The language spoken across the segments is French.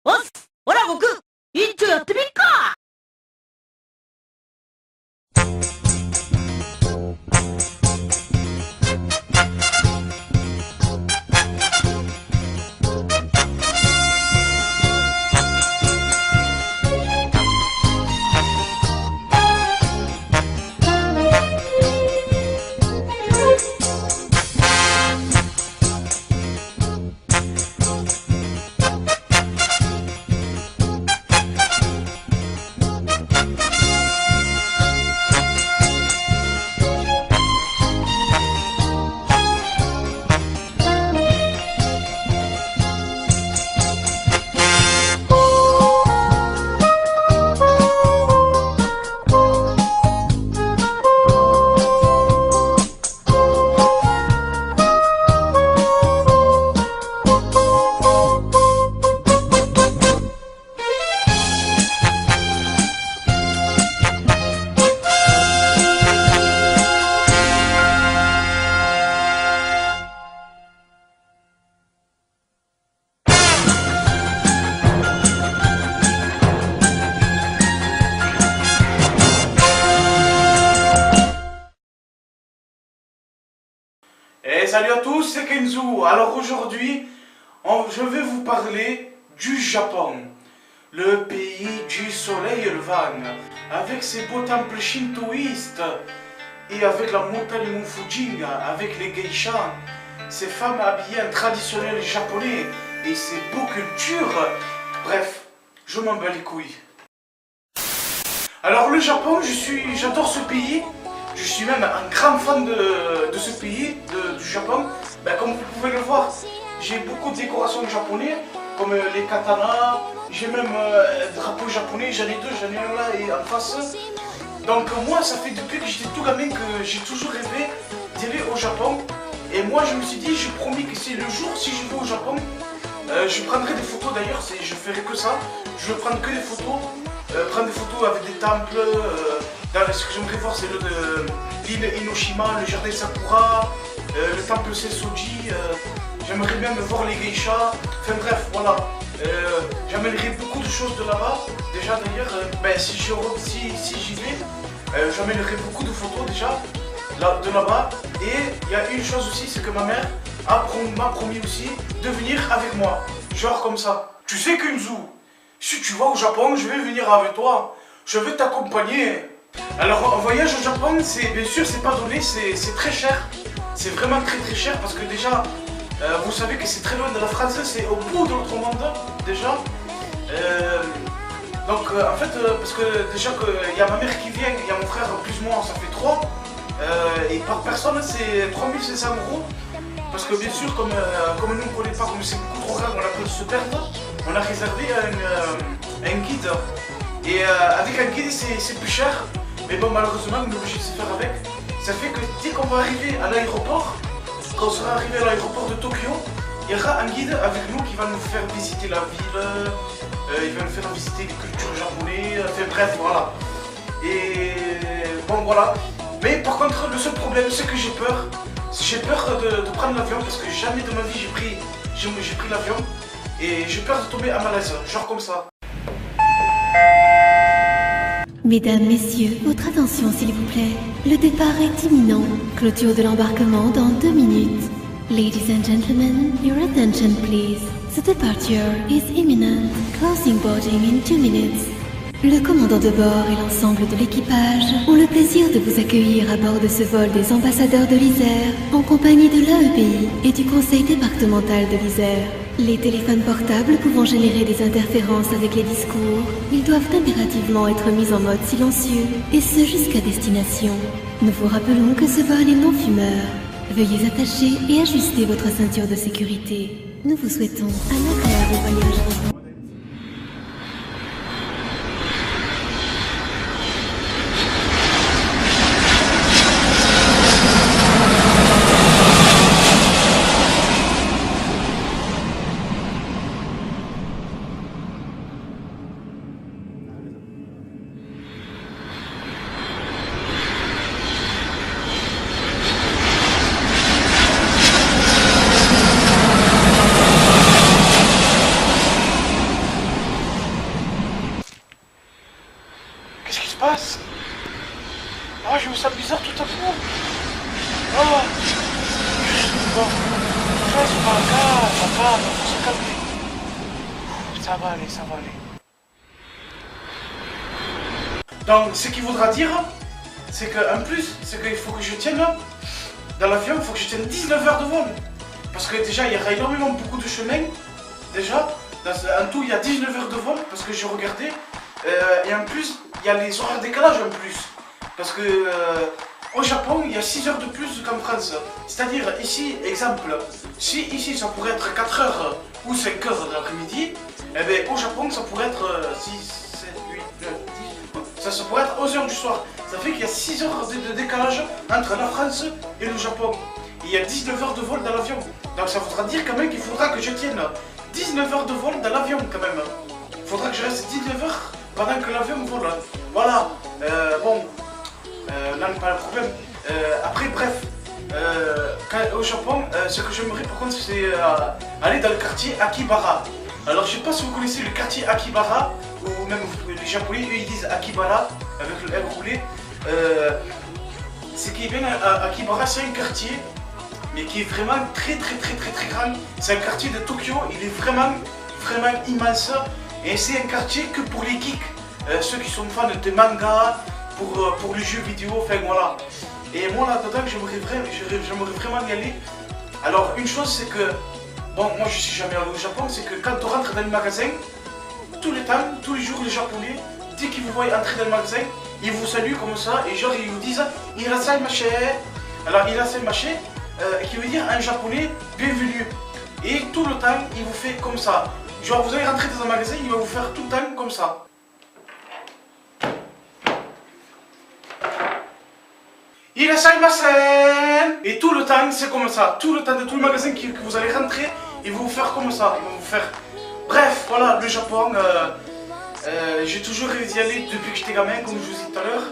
おっす、ほら僕、一丁やってみっか。Salut à tous, c'est Kenzo. Alors aujourd'hui, je vais vous parler du Japon, le pays du soleil levant, avec ses beaux temples shintoïstes et avec la montagne Mont Fuji, avec les geishas, ces femmes habillées en traditionnel japonais et ses beaux cultures. Bref, je m'en bats les couilles. Alors le Japon, j'adore ce pays. Je suis même un grand fan de ce pays, du Japon. Ben, comme vous pouvez le voir, j'ai beaucoup de décorations japonaises, comme les katanas. J'ai même un drapeau japonais, j'en ai deux, j'en ai un là et en face. Donc moi, ça fait depuis que j'étais tout gamin que j'ai toujours rêvé d'aller au Japon. Et moi, je me suis dit, j'ai promis que c'est le jour, si je vais au Japon, je prendrai des photos d'ailleurs, je ferai que ça. Je vais prendre que des photos, prendre des photos avec des temples. Ce que j'aimerais voir, c'est l'île Inoshima, le jardin Sakura, le temple Sensoji. J'aimerais bien voir les geishas. Enfin bref, voilà. J'amènerai beaucoup de choses de là-bas. Déjà d'ailleurs, si j'y vais, j'amènerai beaucoup de photos déjà de là-bas. Et il y a une chose aussi, c'est que ma mère m'a promis aussi de venir avec moi. Genre comme ça. Tu sais Kunzu, si tu vas au Japon, je vais venir avec toi. Je vais t'accompagner. Alors un voyage au Japon, bien sûr c'est pas donné, c'est très cher. C'est vraiment très cher parce que déjà, vous savez que c'est très loin de la France, c'est au bout de notre monde déjà. En fait, parce que déjà il y a ma mère qui vient, il y a mon frère plus moi, ça fait 3. Et par personne c'est 3500 €. Parce que bien sûr, comme nous ne connaissons pas, comme c'est beaucoup trop rare, on a peur de se perdre, on a réservé un guide. Et avec un guide c'est plus cher. Mais bon, malheureusement, on est obligé de se faire avec. Ça fait que dès qu'on va arriver à l'aéroport, quand on sera arrivé à l'aéroport de Tokyo, il y aura un guide avec nous qui va nous faire visiter la ville, il va nous faire visiter les cultures japonaises, enfin bref, voilà. Et bon, voilà. Mais par contre, le seul problème, c'est que j'ai peur. J'ai peur de prendre l'avion parce que jamais de ma vie j'ai pris l'avion. Et j'ai peur de tomber à malaise, genre comme ça. Mesdames, Messieurs, votre attention s'il vous plaît. Le départ est imminent. Clôture de l'embarquement dans 2 minutes. Ladies and gentlemen, your attention please. The departure is imminent. Closing boarding in 2 minutes. Le commandant de bord et l'ensemble de l'équipage ont le plaisir de vous accueillir à bord de ce vol des ambassadeurs de l'Isère en compagnie de l'AEPI et du conseil départemental de l'Isère. Les téléphones portables pouvant générer des interférences avec les discours, ils doivent impérativement être mis en mode silencieux, et ce jusqu'à destination. Nous vous rappelons que ce vol est non fumeur. Veuillez attacher et ajuster votre ceinture de sécurité. Nous vous souhaitons un agréable voyage. passe? Ah, je me sens bizarre tout à coup. Ah, bon. C'est pas grave, ça va, faut se calmer. Ça va aller, ça va aller. Donc, ce qui voudra dire, c'est qu'en plus, c'est qu'il faut que je tienne, dans l'avion, il faut que je tienne 19 heures de vol. Parce que déjà, il y aura énormément beaucoup de chemin. Déjà, en tout, il y a 19 heures de vol, parce que j'ai regardé. Et en plus, il y a les horaires décalage en plus. Parce que au Japon, il y a 6 heures de plus qu'en France. C'est-à-dire, ici, exemple, si ici ça pourrait être 4 heures ou 5 heures de l'après-midi, eh bien au Japon, ça pourrait être 6, 7, 8, 9, 10, ça pourrait être 11 heures du soir. Ça fait qu'il y a 6 heures de décalage entre la France et le Japon. Et il y a 19 heures de vol dans l'avion. Donc ça voudra dire quand même qu'il faudra que je tienne 19 heures de vol dans l'avion quand même. Il faudra que je reste 19 heures pendant que l'avion vole. Voilà. Bon. Là n'est pas le problème. Après, bref, au Japon, ce que j'aimerais par contre, c'est aller dans le quartier Akibara. Alors, je sais pas si vous connaissez le quartier Akibara, ou même les Japonais, eux ils disent Akibara avec le R roulé. Ce qui est bien à Akibara, c'est un quartier, mais qui est vraiment très grand. C'est un quartier de Tokyo, il est vraiment immense. Et c'est un quartier que pour les geeks, ceux qui sont fans de manga, pour les jeux vidéo, enfin voilà. Et moi là-dedans, j'aimerais vraiment y aller. Alors une chose c'est que, bon moi je suis jamais allé au Japon, c'est que quand on rentre dans le magasin, tous les jours les Japonais, dès qu'ils vous voient entrer dans le magasin, ils vous saluent comme ça et genre ils vous disent Irasaimasu. Alors Irasaimasu, qui veut dire en japonais bienvenue. Et tout le temps il vous fait comme ça. Genre vous allez rentrer dans un magasin, il va vous faire tout le temps comme ça. Irasaimasen! Et tout le temps, c'est comme ça. Tout le temps de tout le magasin que vous allez rentrer, ils vont vous faire comme ça. Ils vont vous faire... Bref, voilà, le Japon, j'ai toujours rêvé d'y aller depuis que j'étais gamin, comme je vous ai dit tout à l'heure.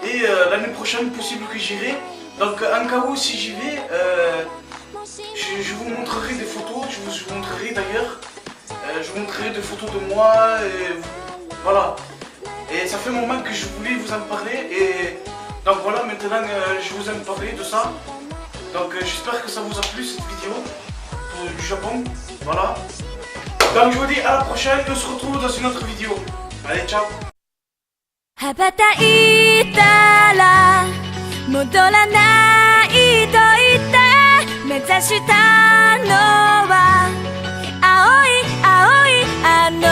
Et l'année prochaine, possible que j'irai. Donc, en cas où, si j'y vais, je vous montrerai des photos. Je vous montrerai d'ailleurs. Je vous montrerai des photos de moi. Et voilà. Et ça fait un moment que je voulais vous en parler. Et... donc voilà, maintenant je vous aime parler de ça. Donc j'espère que ça vous a plu cette vidéo du Japon. Voilà. Donc je vous dis à la prochaine, on se retrouve dans une autre vidéo. Allez, ciao. 羽ばたいたら戻らないと言って目指したのは青い青いあの